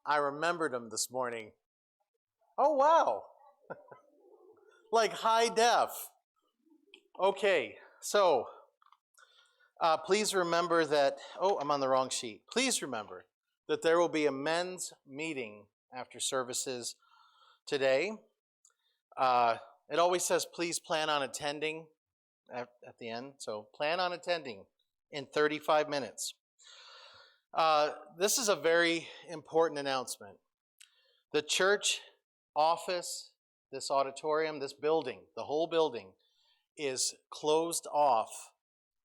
I remembered them this morning. Oh, wow. Like high def. Okay, so please remember that, I'm on the wrong sheet. Please remember that there will be a men's meeting after services today. It always says, please plan on attending at the end. So plan on attending in 35 minutes. This is a very important announcement. The church office, this auditorium, this building, the whole building is closed off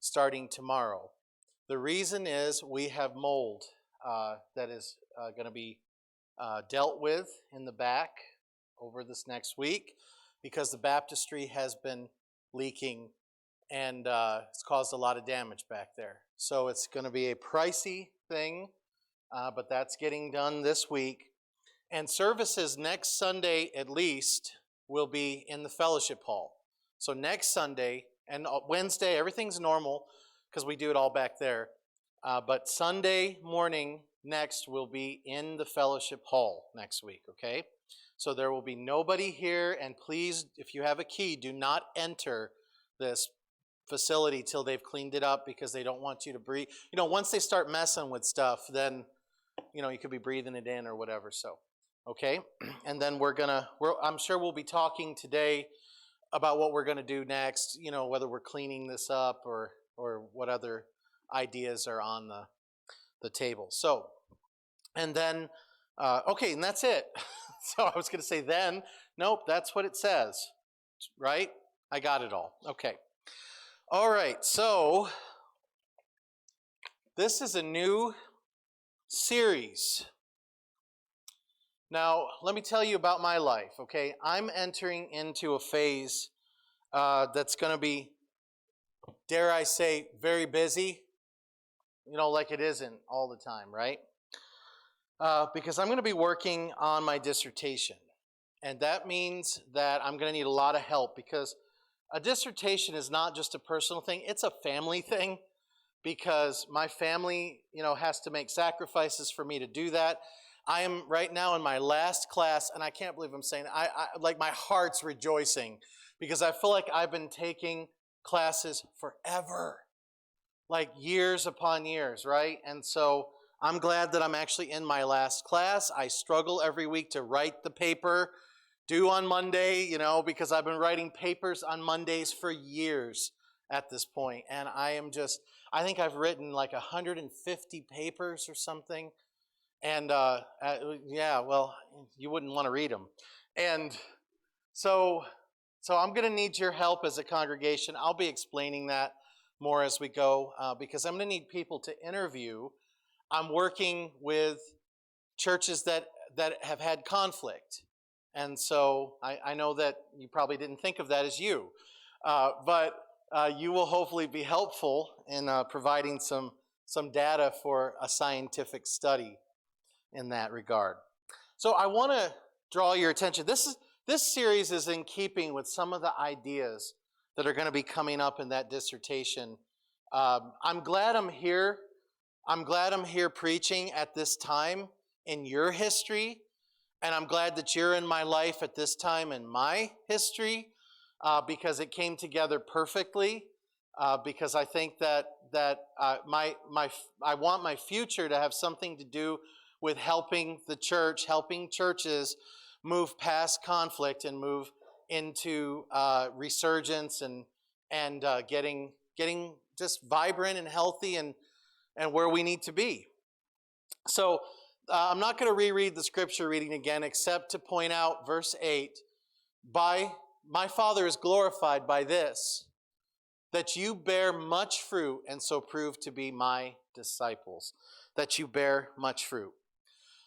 starting tomorrow. The reason is we have mold that is going to be dealt with in the back over this next week because the baptistry has been leaking and it's caused a lot of damage back there. So it's going to be a pricey thing, but that's getting done this week. And services next Sunday at least will be in the fellowship hall. So next Sunday and Wednesday, everything's normal because we do it all back there. But Sunday morning next will be in the fellowship hall next week, okay? So there will be nobody here, and please, if you have a key, do not enter this facility till they've cleaned it up because they don't want you to breathe. You know, once they start messing with stuff, then, you know, you could be breathing it in or whatever, so, okay? And then I'm sure we'll be talking today about what we're going to do next, you know, whether we're cleaning this up or what other ideas are on the table. So, and then, okay, and that's it. So I was going to say then, nope, that's what it says, right? I got it all. Okay. All right, so this is a new series. Now, let me tell you about my life, okay? I'm entering into a phase that's going to be, dare I say, very busy. You know, like it isn't all the time, right? Because I'm going to be working on my dissertation. And that means that I'm going to need a lot of help because a dissertation is not just a personal thing, it's a family thing because my family, you know, has to make sacrifices for me to do that. I am right now in my last class, and I can't believe I'm saying I like my heart's rejoicing because I feel like I've been taking classes forever, like years upon years, right? And so I'm glad that I'm actually in my last class. I struggle every week to write the paper due on Monday, you know, because I've been writing papers on Mondays for years at this point. And I think I've written like 150 papers or something. And yeah, well, you wouldn't want to read them. And so I'm going to need your help as a congregation. I'll be explaining that more as we go because I'm going to need people to interview. I'm working with churches that have had conflict. And so I know that you probably didn't think of that as you, but you will hopefully be helpful in providing some data for a scientific study in that regard. So I want to draw your attention. This series is in keeping with some of the ideas that are going to be coming up in that dissertation. I'm glad I'm here. I'm glad I'm here preaching at this time in your history. And I'm glad that you're in my life at this time in my history because it came together perfectly. Because I think that I want my future to have something to do with helping the church, helping churches move past conflict and move into resurgence and getting just vibrant and healthy and where we need to be. So I'm not going to reread the scripture reading again, except to point out verse 8, my Father is glorified by this, that you bear much fruit and so prove to be my disciples, that you bear much fruit.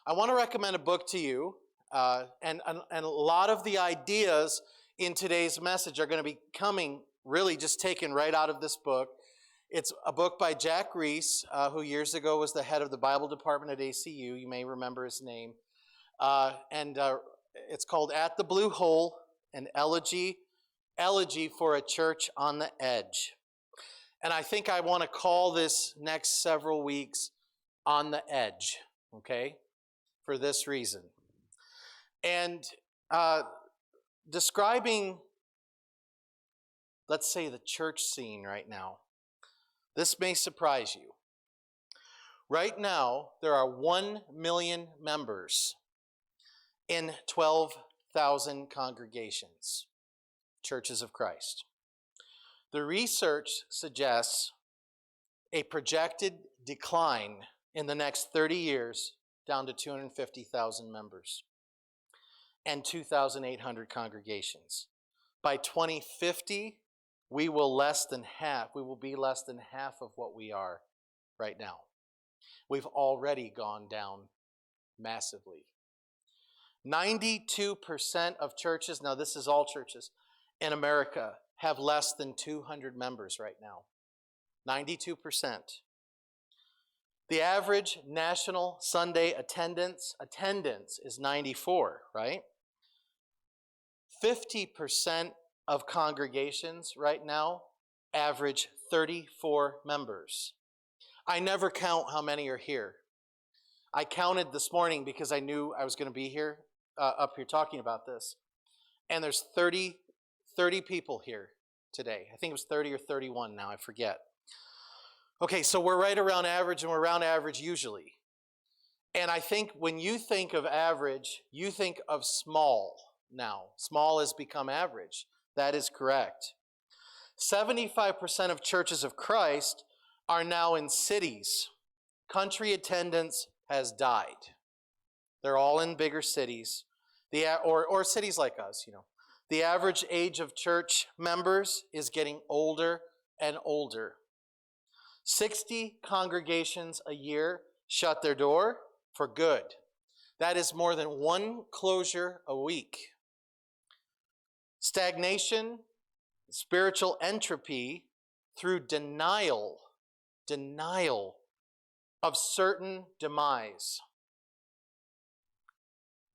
I want to recommend a book to you, and a lot of the ideas in today's message are going to be coming really just taken right out of this book. It's a book by Jack Reese, who years ago was the head of the Bible department at ACU. You may remember his name. And it's called At the Blue Hole, an elegy for a church on the edge. And I think I want to call this next several weeks On the Edge, okay? for this reason. And describing, let's say, the church scene right now, this may surprise you. Right now, there are 1 million members in 12,000 congregations, churches of Christ. The research suggests a projected decline in the next 30 years down to 250,000 members and 2,800 congregations. By 2050, we will be less than half of what we are right now. We've already gone down massively. 92% of churches, now this is all churches in America, have less than 200 members right now. 92%. The average national Sunday attendance is 94, right? 50% of congregations right now average 34 members. I never count how many are here. I counted this morning because I knew I was going to be here, up here talking about this. And there's 30 people here today. I think it was 30 or 31 now, I forget. Okay, so we're right around average, and we're around average usually. And I think when you think of average, you think of small now. Small has become average. That is correct. 75% of churches of Christ are now in cities. Country attendance has died. They're all in bigger cities, or cities like us, you know. The average age of church members is getting older and older. 60 congregations a year shut their door for good. That is more than one closure a week. Stagnation, spiritual entropy through denial of certain demise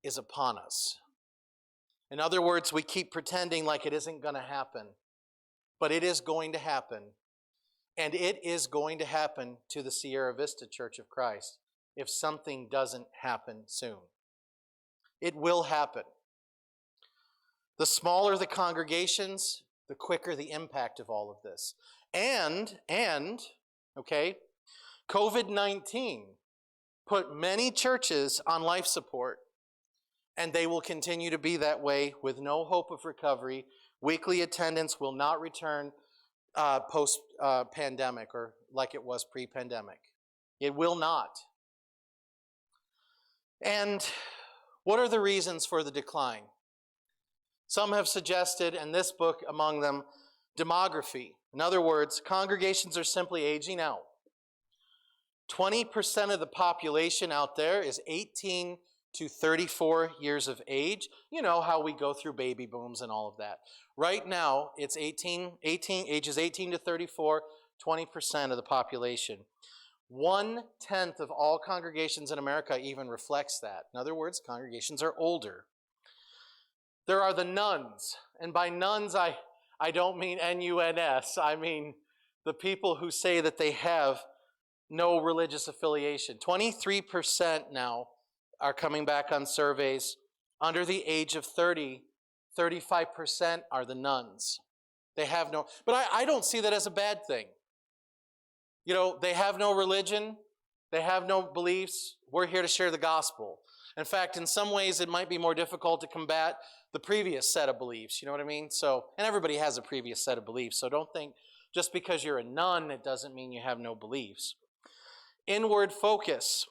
is upon us. In other words, we keep pretending like it isn't going to happen, but it is going to happen. And it is going to happen to the Sierra Vista Church of Christ if something doesn't happen soon. It will happen. The smaller the congregations, the quicker the impact of all of this. And COVID-19 put many churches on life support, and they will continue to be that way with no hope of recovery. Weekly attendance will not return post-pandemic or like it was pre-pandemic. It will not. And what are the reasons for the decline? Some have suggested, and this book among them, demography. In other words, congregations are simply aging out. 20% of the population out there is 18 to 34 years of age. You know how we go through baby booms and all of that. Right now, it's ages 18 to 34, 20% of the population. 1/10 of all congregations in America even reflects that. In other words, congregations are older. There are the nuns, and by nuns I don't mean N-U-N-S. I mean the people who say that they have no religious affiliation. 23% now are coming back on surveys. Under the age of 30, 35% are the nuns. They have no, but I don't see that as a bad thing. You know, they have no religion, they have no beliefs. We're here to share the gospel. In fact, in some ways, it might be more difficult to combat the previous set of beliefs. You know what I mean? So, and everybody has a previous set of beliefs. So don't think just because you're a nun, it doesn't mean you have no beliefs. Inward focus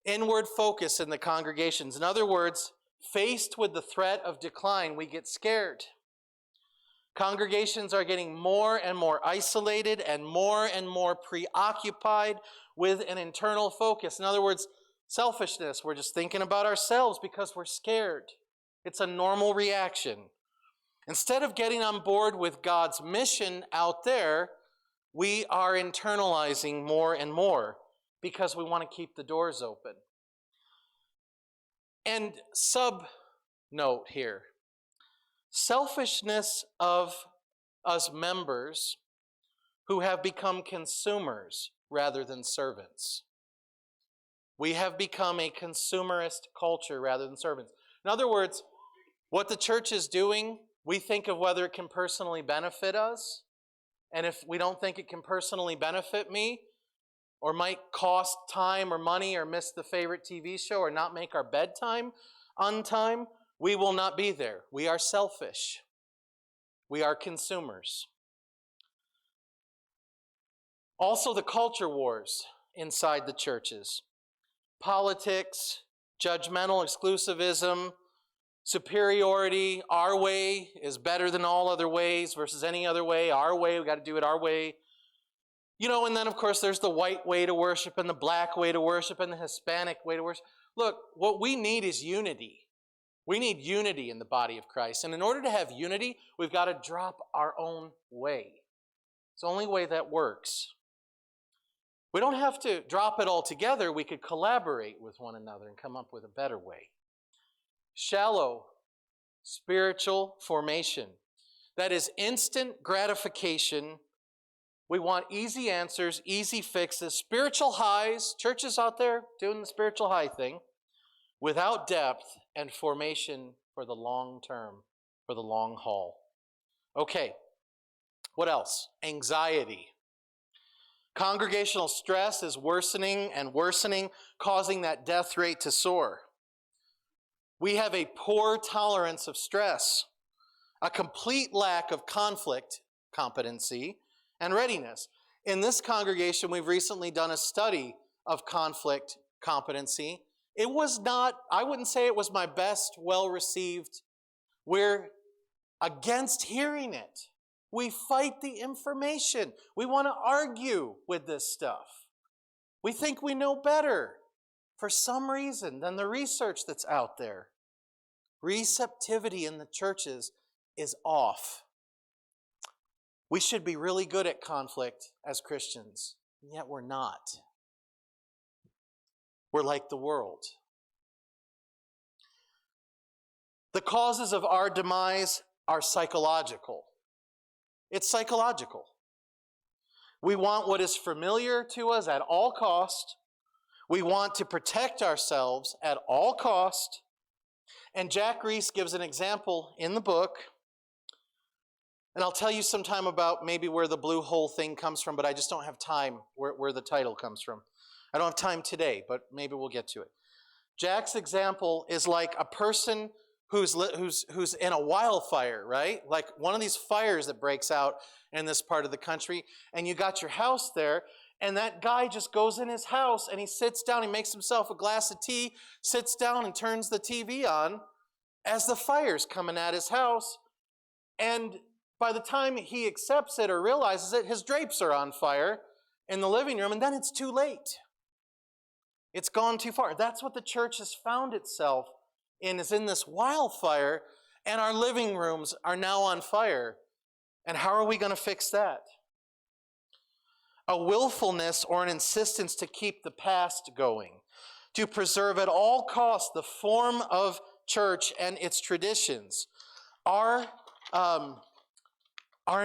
in the congregations. In other words, faced with the threat of decline, we get scared. Congregations are getting more and more isolated and more preoccupied with an internal focus. In other words, selfishness. We're just thinking about ourselves because we're scared. It's a normal reaction. Instead of getting on board with God's mission out there, we are internalizing more and more because we want to keep the doors open. And sub-note here, selfishness of us members who have become consumers rather than servants. We have become a consumerist culture rather than servants. In other words, what the church is doing, we think of whether it can personally benefit us. And if we don't think it can personally benefit me, or might cost time or money or miss the favorite TV show or not make our bedtime on time, we will not be there. We are selfish. We are consumers. Also, the culture wars inside the churches. Politics, judgmental exclusivism, superiority, our way is better than all other ways versus any other way. Our way, we got to do it our way. You know, and then of course there's the white way to worship and the black way to worship and the Hispanic way to worship. Look, what we need is unity. We need unity in the body of Christ. And in order to have unity, we've got to drop our own way. It's the only way that works. We don't have to drop it all together. We could collaborate with one another and come up with a better way. Shallow spiritual formation. That is instant gratification. We want easy answers, easy fixes, spiritual highs, churches out there doing the spiritual high thing, without depth and formation for the long term, for the long haul. Okay, what else? Anxiety. Congregational stress is worsening and worsening, causing that death rate to soar. We have a poor tolerance of stress, a complete lack of conflict competency, and readiness. In this congregation, we've recently done a study of conflict competency. It was not, I wouldn't say it was my best, well-received. We're against hearing it. We fight the information. We want to argue with this stuff. We think we know better for some reason than the research that's out there. Receptivity in the churches is off. We should be really good at conflict as Christians, and yet we're not. We're like the world. The causes of our demise are psychological. It's psychological. We want what is familiar to us at all cost. We want to protect ourselves at all cost. And Jack Reese gives an example in the book. And I'll tell you sometime about maybe where the blue hole thing comes from, but I just don't have time where the title comes from. I don't have time today, but maybe we'll get to it. Jack's example is like a person who's in a wildfire, right? Like one of these fires that breaks out in this part of the country, and you got your house there, and that guy just goes in his house and he sits down, he makes himself a glass of tea, sits down and turns the TV on as the fire's coming at his house, and by the time he accepts it or realizes it, his drapes are on fire in the living room, and then it's too late. It's gone too far. That's what the church has found itself in, is in this wildfire, and our living rooms are now on fire. And how are we going to fix that? A willfulness or an insistence to keep the past going, to preserve at all costs the form of church and its traditions. Our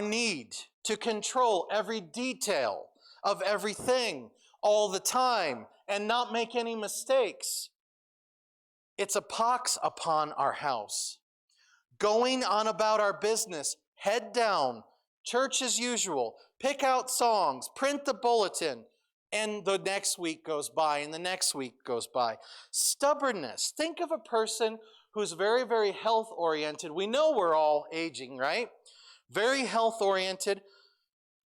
need to control every detail of everything all the time and not make any mistakes. It's a pox upon our house. Going on about our business, head down, church as usual, pick out songs, print the bulletin, and the next week goes by and the next week goes by. Stubbornness. Think of a person who's very, very health-oriented. We know we're all aging, right? Very health-oriented.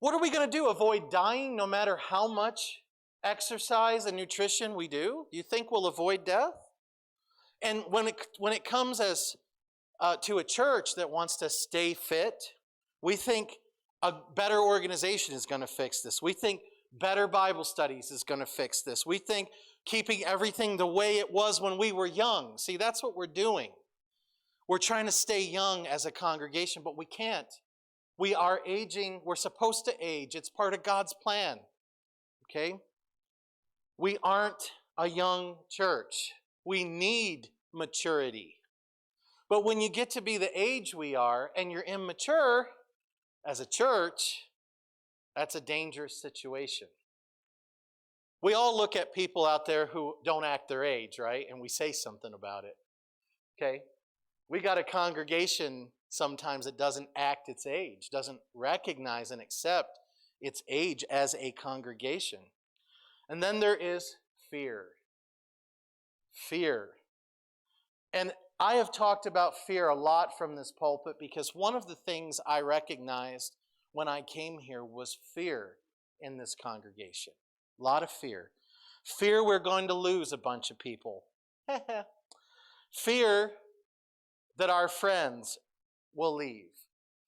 What are we going to do? Avoid dying no matter how much exercise and nutrition we do? Do you think we'll avoid death? And when it comes as to a church that wants to stay fit, we think a better organization is going to fix this. We think better Bible studies is going to fix this. We think keeping everything the way it was when we were young. See, that's what we're doing. We're trying to stay young as a congregation, but we can't. We are aging. We're supposed to age. It's part of God's plan. Okay? We aren't a young church. We need maturity. But when you get to be the age we are and you're immature as a church, that's a dangerous situation. We all look at people out there who don't act their age, right? And we say something about it. Okay? We got a congregation sometimes that doesn't act its age, doesn't recognize and accept its age as a congregation. And then there is fear. Fear. And I have talked about fear a lot from this pulpit because one of the things I recognized when I came here was fear in this congregation. A lot of fear. Fear we're going to lose a bunch of people. Fear that our friends will leave.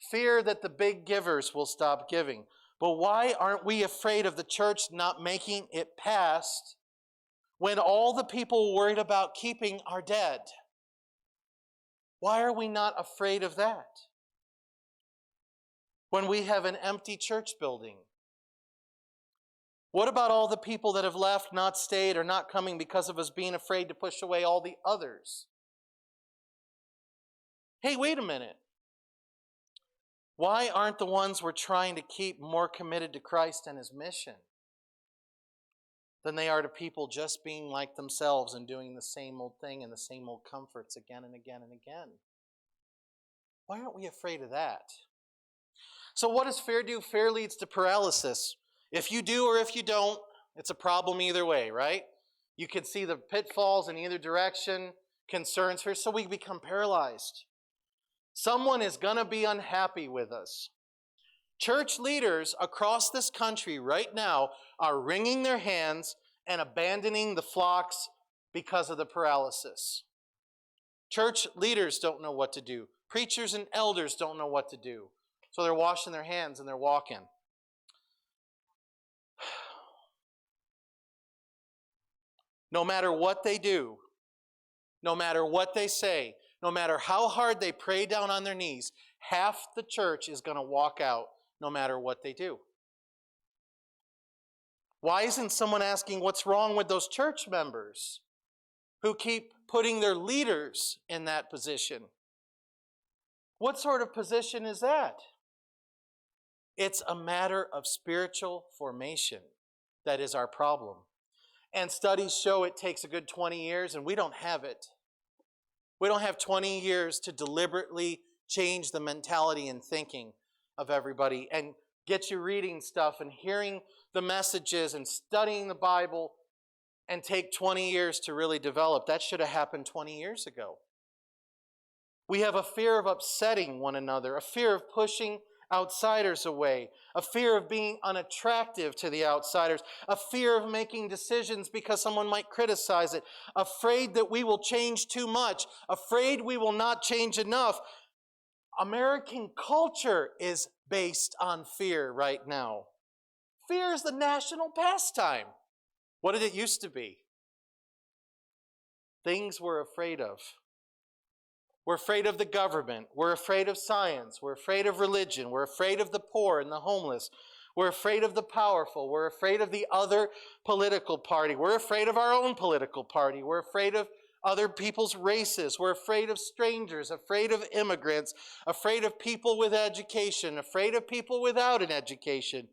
Fear that the big givers will stop giving. But why aren't we afraid of the church not making it past when all the people worried about keeping are dead? Why are we not afraid of that? When we have an empty church building? What about all the people that have left, not stayed, or not coming because of us being afraid to push away all the others? Hey, wait a minute. Why aren't the ones we're trying to keep more committed to Christ and His mission than they are to people just being like themselves and doing the same old thing and the same old comforts again and again and again? Why aren't we afraid of that? So what does fear do? Fear leads to paralysis. If you do or if you don't, it's a problem either way, right? You can see the pitfalls in either direction, concerns fear, so we become paralyzed. Someone is going to be unhappy with us. Church leaders across this country right now are wringing their hands and abandoning the flocks because of the paralysis. Church leaders don't know what to do. Preachers and elders don't know what to do. So they're washing their hands and they're walking. No matter what they do, no matter what they say, no matter how hard they pray down on their knees, half the church is going to walk out no matter what they do. Why isn't someone asking what's wrong with those church members who keep putting their leaders in that position? What sort of position is that? It's a matter of spiritual formation that is our problem. And studies show it takes a good 20 years, and we don't have it. We don't have 20 years to deliberately change the mentality and thinking of everybody and get you reading stuff and hearing the messages and studying the Bible and take 20 years to really develop. That should have happened 20 years ago. We have a fear of upsetting one another, a fear of pushing outsiders away, a fear of being unattractive to the outsiders, a fear of making decisions because someone might criticize it, afraid that we will change too much, afraid we will not change enough. American culture is based on fear right now. Fear is the national pastime. What did it used to be? Things we're afraid of. We're afraid of the government. We're afraid of science. We're afraid of religion. We're afraid of the poor and the homeless. We're afraid of the powerful. We're afraid of the other political party. We're afraid of our own political party. We're afraid of other people's races. We're afraid of strangers, afraid of immigrants, afraid of people with education, afraid of people without an education.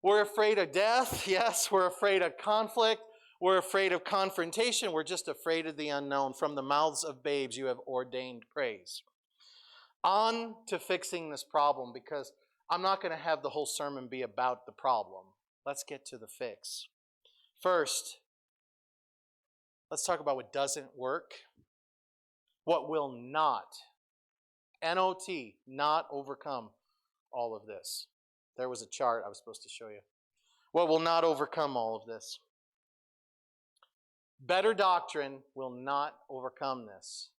We're afraid of death. Yes, we're afraid of conflict. We're afraid of confrontation. We're just afraid of the unknown. From the mouths of babes you have ordained praise. On to fixing this problem, because I'm not going to have the whole sermon be about the problem. Let's get to the fix. First, let's talk about what doesn't work. What will not, N-O-T, not overcome all of this. There was a chart I was supposed to show you. What will not overcome all of this? Better doctrine will not overcome this.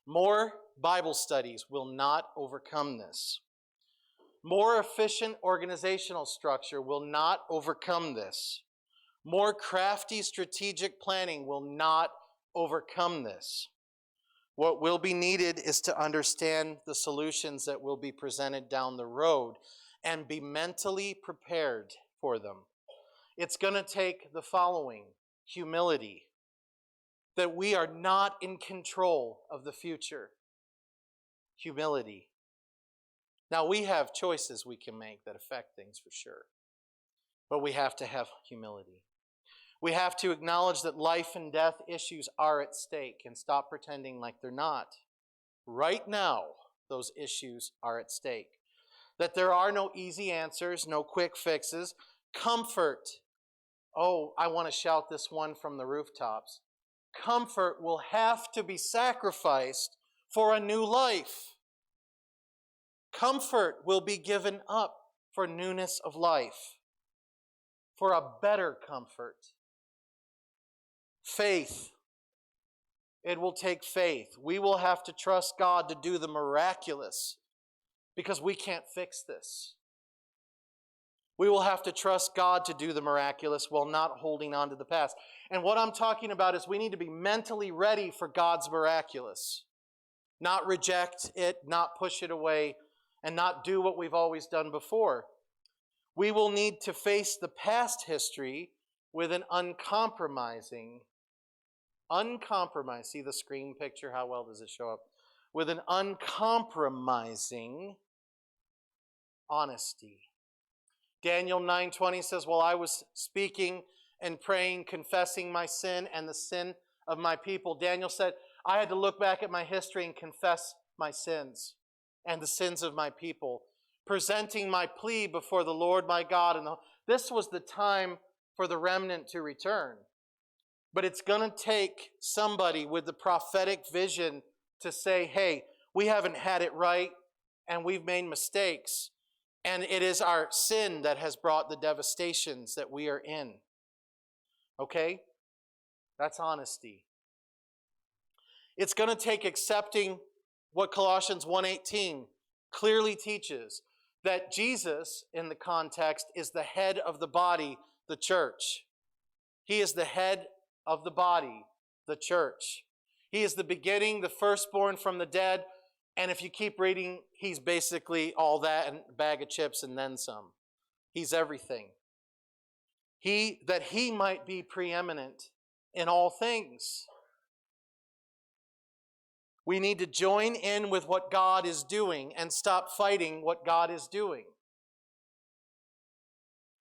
More Bible studies will not overcome this. More efficient organizational structure will not overcome this. More crafty strategic planning will not overcome this. What will be needed is to understand the solutions that will be presented down the road and be mentally prepared for them. It's going to take the following: humility, that we are not in control of the future. Humility. Now, we have choices we can make that affect things for sure. but we have to have humility. We have to acknowledge that life and death issues are at stake and stop pretending like they're not. Right now, those issues are at stake. That there are no easy answers, no quick fixes. Comfort. Oh, I want to shout this one from the rooftops. Comfort will have to be sacrificed for a new life. Comfort will be given up for newness of life, for a better comfort. Faith. It will take faith. We will have to trust God to do the miraculous because we can't fix this. We will have to trust God to do the miraculous while not holding on to the past. And what I'm talking about is we need to be mentally ready for God's miraculous. Not reject it, not push it away, and not do what we've always done before. We will need to face the past history with an uncompromising, see the screen picture? How well does it show up? With an uncompromising honesty. Daniel 9:20 says, while I was speaking and praying, confessing my sin and the sin of my people, Daniel said, I had to look back at my history and confess my sins and the sins of my people, presenting my plea before the Lord my God. And this was the time for the remnant to return. But it's going to take somebody with the prophetic vision to say, hey, we haven't had it right and we've made mistakes. And it is our sin that has brought the devastations that we are in. Okay? That's honesty. It's going to take accepting what Colossians 1:18 clearly teaches, that Jesus, in the context, is the head of the body, the church. He is the head of the body, the church. He is the beginning, the firstborn from the dead. And if you keep reading, he's basically all that and a bag of chips and then some. He's everything. That he might be preeminent in all things. We need to join in with what God is doing and stop fighting what God is doing.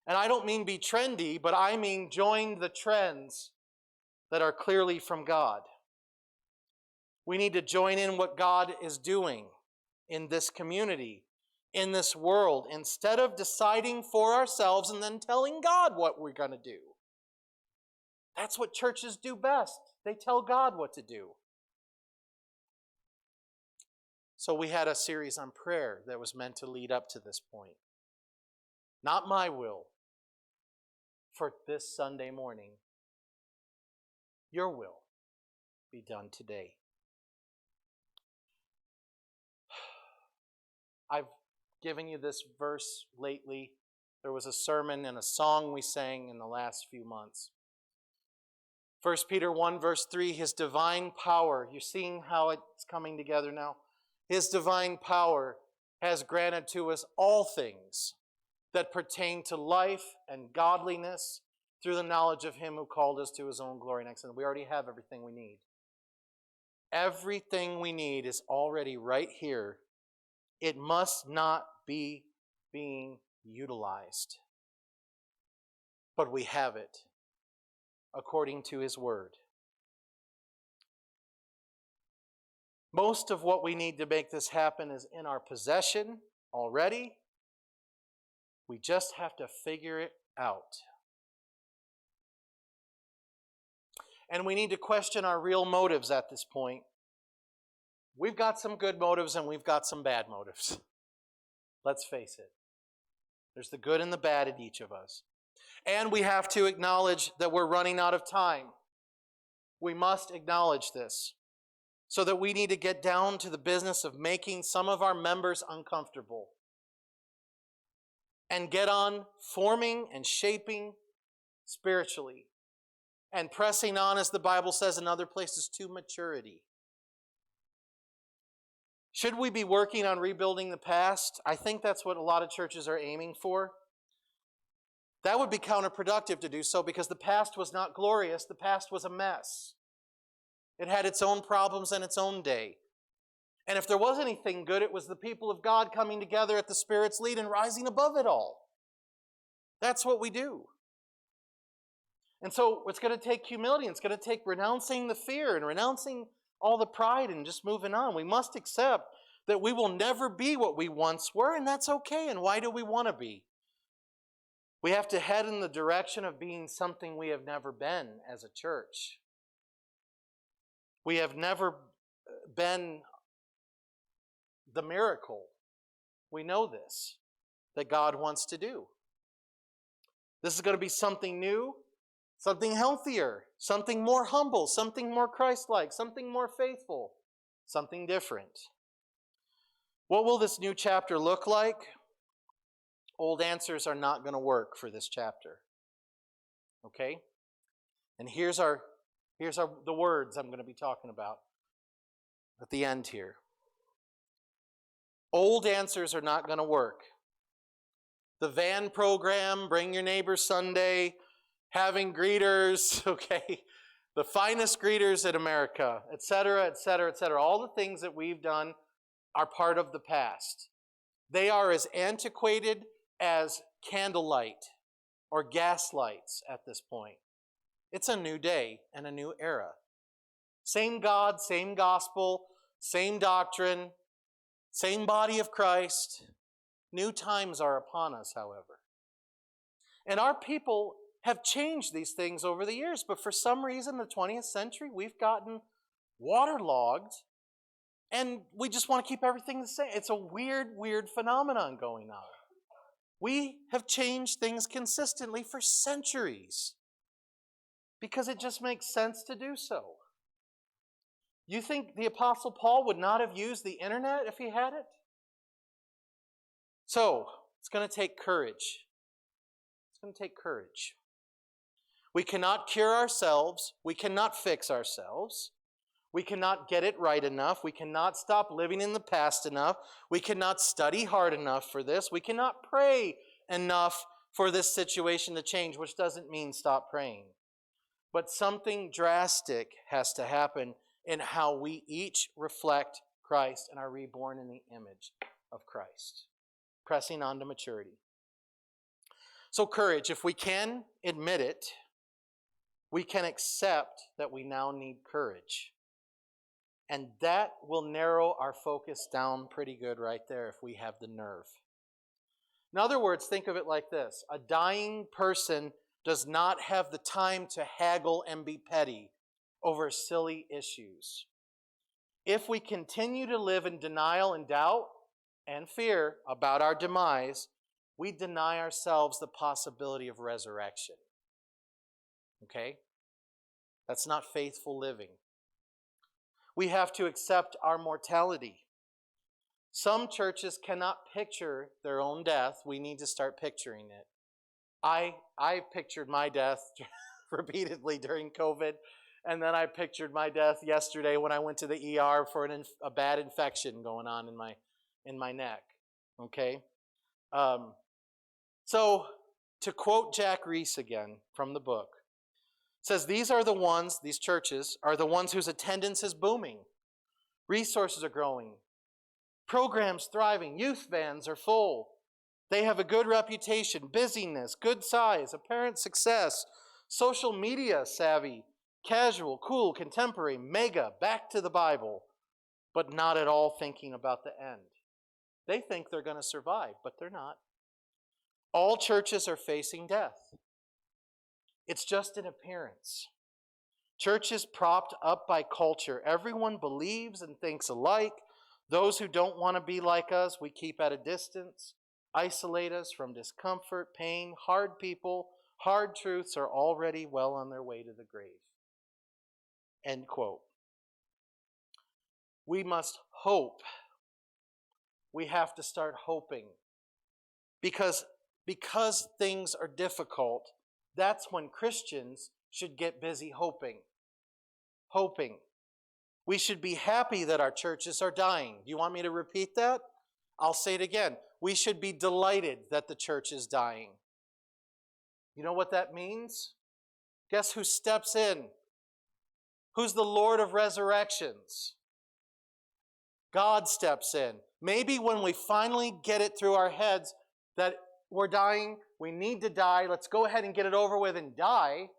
And I don't mean be trendy, but I mean join the trends that are clearly from God. We need to join in what God is doing in this community, in this world, instead of deciding for ourselves and then telling God what we're going to do. That's what churches do best. They tell God what to do. So we had a series on prayer that was meant to lead up to this point. Not my will for this Sunday morning. Your will be done today. I've given you this verse lately. There was a sermon and a song we sang in the last few months. 1 Peter 1 verse 3, his divine power. You're seeing how it's coming together now. His divine power has granted to us all things that pertain to life and godliness through the knowledge of him who called us to his own glory and excellence. We already have everything we need. Everything we need is already right here. It must not be being utilized. But we have it according to his word. Most of what we need to make this happen is in our possession already. We just have to figure it out. And we need to question our real motives at this point. We've got some good motives and we've got some bad motives. Let's face it. There's the good and the bad in each of us. And we have to acknowledge that we're running out of time. We must acknowledge this. So that we need to get down to the business of making some of our members uncomfortable. And get on forming and shaping spiritually. And pressing on, as the Bible says in other places, to maturity. Should we be working on rebuilding the past? I think that's what a lot of churches are aiming for. That would be counterproductive to do so because the past was not glorious. The past was a mess. It had its own problems and its own day. And if there was anything good, it was the people of God coming together at the Spirit's lead and rising above it all. That's what we do. And so it's going to take humility. It's going to take renouncing the fear and renouncing all the pride and just moving on. We must accept that we will never be what we once were, and that's okay. And why do we want to be? We have to head in the direction of being something we have never been as a church. We have never been the miracle. We know this, that God wants to do. This is going to be something new, something healthier, something more humble, something more Christ-like, something more faithful, something different. What will this new chapter look like? Old answers are not going to work for this chapter. Okay? And here's the words I'm going to be talking about at the end here. Old answers are not going to work. The van program, Bring Your Neighbor Sunday, having greeters, okay, the finest greeters in America, etc., etc., etc. All the things that we've done are part of the past. They are as antiquated as candlelight or gas lights at this point. It's a new day and a new era. Same God, same gospel, same doctrine, same body of Christ. New times are upon us, however. And our people have changed these things over the years, but for some reason, in the 20th century, we've gotten waterlogged, and we just want to keep everything the same. It's a weird phenomenon going on. We have changed things consistently for centuries because it just makes sense to do so. You think the Apostle Paul would not have used the internet if he had it? So, it's going to take courage. It's going to take courage. We cannot cure ourselves. We cannot fix ourselves. We cannot get it right enough. We cannot stop living in the past enough. We cannot study hard enough for this. We cannot pray enough for this situation to change, which doesn't mean stop praying. But something drastic has to happen in how we each reflect Christ and are reborn in the image of Christ, pressing on to maturity. So courage, if we can admit it, we can accept that we now need courage. And that will narrow our focus down pretty good right there if we have the nerve. In other words, think of it like this. A dying person does not have the time to haggle and be petty over silly issues. If we continue to live in denial and doubt and fear about our demise, we deny ourselves the possibility of resurrection. Okay? That's not faithful living. We have to accept our mortality. Some churches cannot picture their own death. We need to start picturing it. I pictured my death repeatedly during COVID, and then I pictured my death yesterday when I went to the ER for a bad infection going on in my neck. Okay? So, to quote Jack Reese again from the book, it says, these churches are the ones whose attendance is booming. Resources are growing. Programs thriving. Youth vans are full. They have a good reputation, busyness, good size, apparent success, social media savvy, casual, cool, contemporary, mega, back to the Bible, but not at all thinking about the end. They think they're going to survive, but they're not. All churches are facing death. It's just an appearance. Church is propped up by culture. Everyone believes and thinks alike. Those who don't want to be like us, we keep at a distance, isolate us from discomfort, pain. Hard people, hard truths are already well on their way to the grave. End quote. We must hope. We have to start hoping. Because things are difficult, that's when Christians should get busy hoping. Hoping. We should be happy that our churches are dying. Do you want me to repeat that? I'll say it again. We should be delighted that the church is dying. You know what that means? Guess who steps in? Who's the Lord of resurrections? God steps in. Maybe when we finally get it through our heads that we're dying, we need to die, let's go ahead and get it over with and die,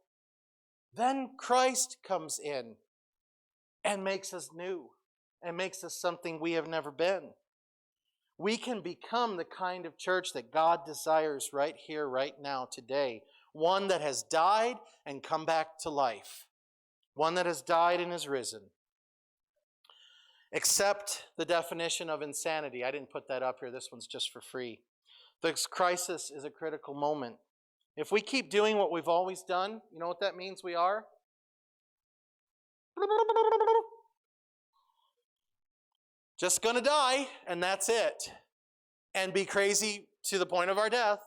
then Christ comes in and makes us new and makes us something we have never been. We can become the kind of church that God desires right here, right now, today. One that has died and come back to life. One that has died and is risen. Accept the definition of insanity. I didn't put that up here. This one's just for free. This crisis is a critical moment. If we keep doing what we've always done, you know what that means we are? Just gonna die, and that's it. And be crazy to the point of our death,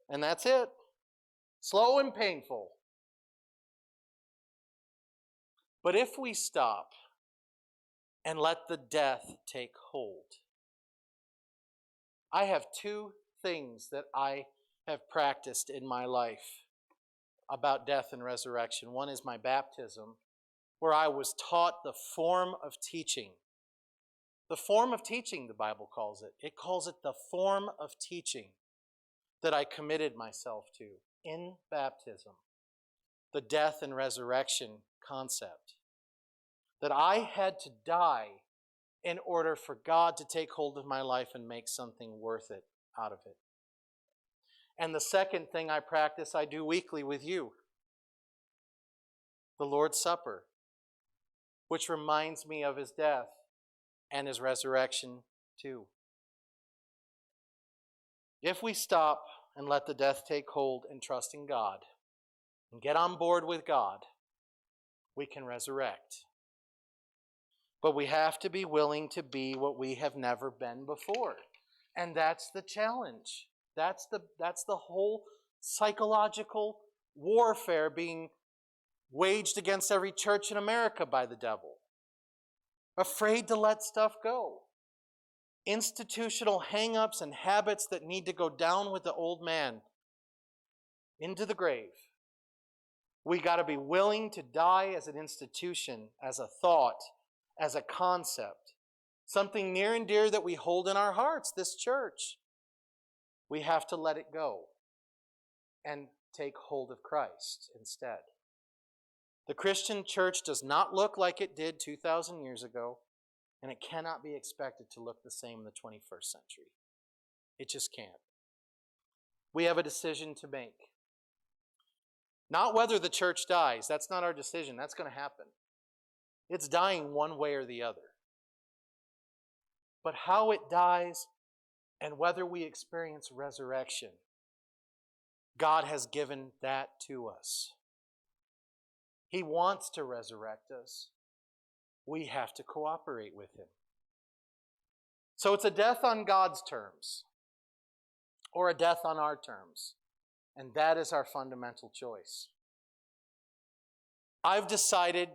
and that's it. Slow and painful. But if we stop and let the death take hold, I have two things that I have practiced in my life about death and resurrection. One is my baptism, where I was taught the form of teaching. The form of teaching, the Bible calls it. It calls it the form of teaching that I committed myself to in baptism. The death and resurrection concept. That I had to die in order for God to take hold of my life and make something worth it out of it. And the second thing I practice, I do weekly with you. The Lord's Supper, which reminds me of his death and his resurrection too. If we stop and let the death take hold and trust in God and get on board with God, we can resurrect. But we have to be willing to be what we have never been before. And that's the challenge. That's the whole psychological warfare being waged against every church in America by the devil. Afraid to let stuff go. Institutional hang-ups and habits that need to go down with the old man into the grave. We got to be willing to die as an institution, as a thought, as a concept. Something near and dear that we hold in our hearts, this church. We have to let it go and take hold of Christ instead. The Christian church does not look like it did 2,000 years ago, and it cannot be expected to look the same in the 21st century. It just can't. We have a decision to make. Not whether the church dies. That's not our decision. That's going to happen. It's dying one way or the other. But how it dies and whether we experience resurrection, God has given that to us. He wants to resurrect us. We have to cooperate with him. So it's a death on God's terms or a death on our terms. And that is our fundamental choice. I've decided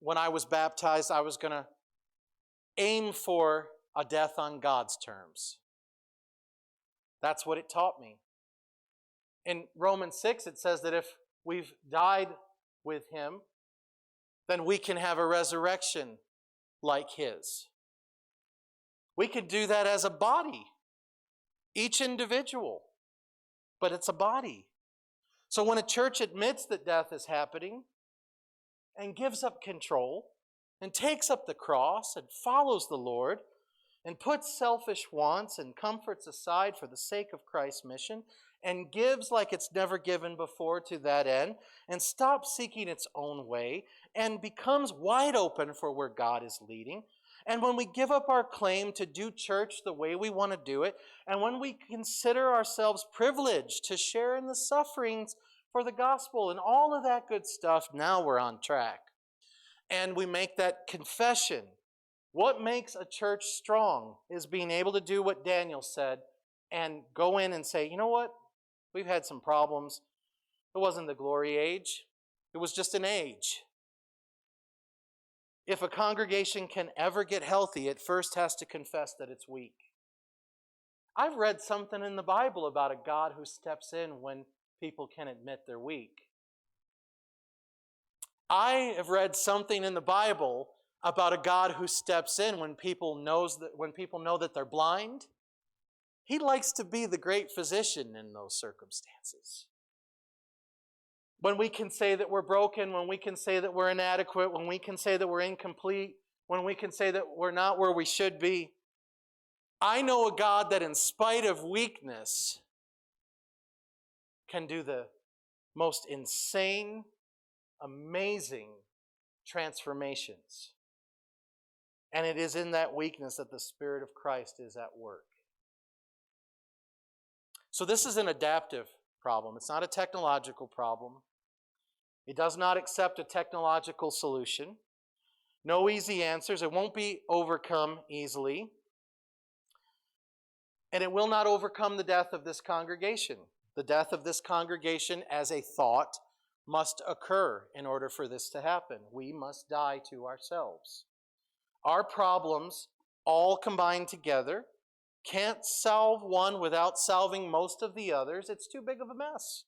when I was baptized I was going to aim for a death on God's terms. That's what it taught me. In Romans 6 it says that if we've died with him, then we can have a resurrection like his. We could do that as a body, each individual, but it's a body. So when a church admits that death is happening and gives up control and takes up the cross and follows the Lord and puts selfish wants and comforts aside for the sake of Christ's mission and gives like it's never given before to that end and stops seeking its own way and becomes wide open for where God is leading. And when we give up our claim to do church the way we want to do it, and when we consider ourselves privileged to share in the sufferings for the gospel and all of that good stuff, now we're on track. And we make that confession. What makes a church strong is being able to do what Daniel said and go in and say, you know what? We've had some problems. It wasn't the glory age. It was just an age. If a congregation can ever get healthy, it first has to confess that it's weak. I've read something in the Bible about a God who steps in when people can admit they're weak. I have read something in the Bible about a God who steps in when people know that they're blind He likes to be the great physician in those circumstances. When we can say that we're broken, when we can say that we're inadequate, when we can say that we're incomplete, when we can say that we're not where we should be, I know a God that in spite of weakness can do the most insane, amazing transformations. And it is in that weakness that the Spirit of Christ is at work. So this is an adaptive problem. It's not a technological problem. It does not accept a technological solution. No easy answers. It won't be overcome easily. And it will not overcome the death of this congregation. The death of this congregation as a thought must occur in order for this to happen. We must die to ourselves. Our problems, all combined together, can't solve one without solving most of the others. It's too big of a mess.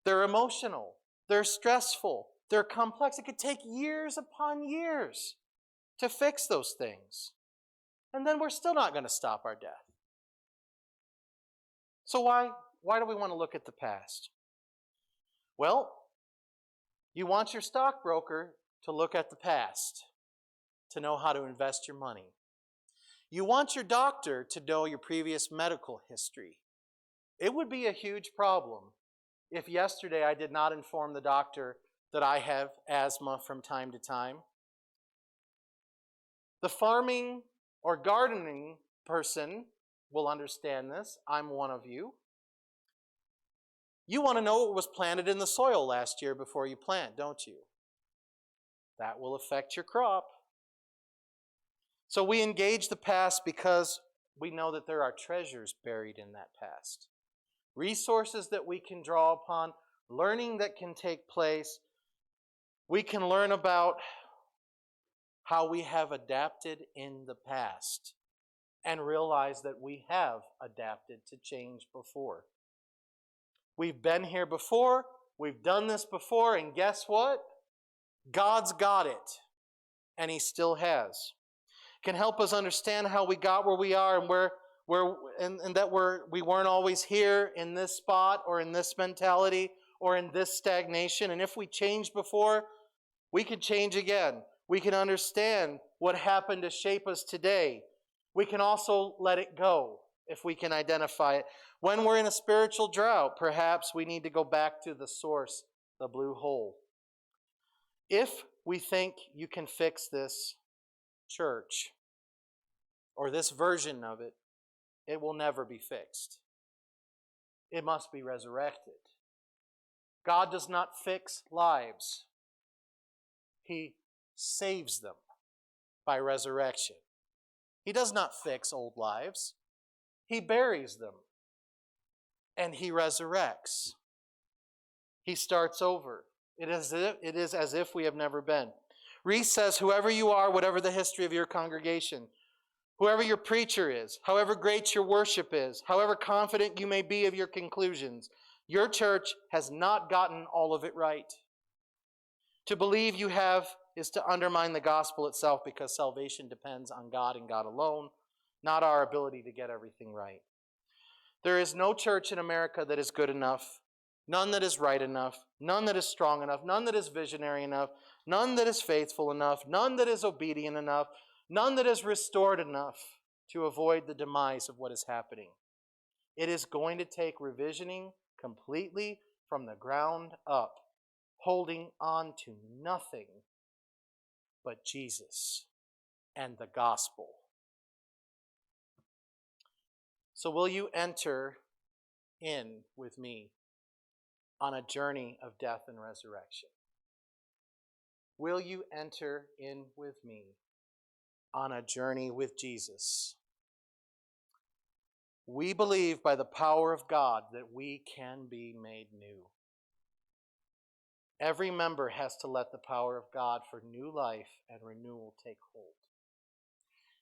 They're emotional. They're stressful. They're complex. It could take years upon years to fix those things. And then we're still not going to stop our death. So why do we want to look at the past? Well, you want your stockbroker to look at the past, to know how to invest your money. You want your doctor to know your previous medical history. It would be a huge problem if yesterday I did not inform the doctor that I have asthma from time to time. The farming or gardening person will understand this. I'm one of you. You want to know what was planted in the soil last year before you plant, don't you? That will affect your crop. So we engage the past because we know that there are treasures buried in that past. Resources that we can draw upon, learning that can take place. We can learn about how we have adapted in the past and realize that we have adapted to change before. We've been here before, we've done this before, and guess what? God's got it, and He still has. Can help us understand how we got where we are and that we weren't always here in this spot or in this mentality or in this stagnation. And if we changed before, we could change again. We can understand what happened to shape us today. We can also let it go if we can identify it. When we're in a spiritual drought, perhaps we need to go back to the source, the blue hole. If we think you can fix this church or this version of it, it will never be fixed. It must be resurrected. God does not fix lives. He saves them by resurrection. He does not fix old lives. He buries them and He resurrects. He starts over. It is as if we have never been. Reese says, whoever you are, whatever the history of your congregation, whoever your preacher is, however great your worship is, however confident you may be of your conclusions, your church has not gotten all of it right. To believe you have is to undermine the gospel itself, because salvation depends on God and God alone, not our ability to get everything right. There is no church in America that is good enough, none that is right enough, none that is strong enough, none that is visionary enough, none that is faithful enough, none that is obedient enough, none that is restored enough to avoid the demise of what is happening. It is going to take revisioning completely from the ground up, holding on to nothing but Jesus and the gospel. So will you enter in with me on a journey of death and resurrection? Will you enter in with me on a journey with Jesus? We believe by the power of God that we can be made new. Every member has to let the power of God for new life and renewal take hold.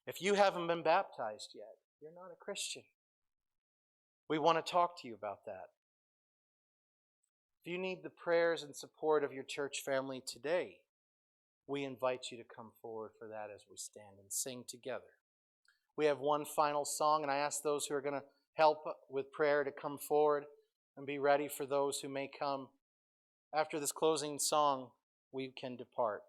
If you haven't been baptized yet, you're not a Christian. We want to talk to you about that. If you need the prayers and support of your church family today, we invite you to come forward for that as we stand and sing together. we have one final song, and I ask those who are going to help with prayer to come forward and be ready for those who may come. After this closing song, we can depart.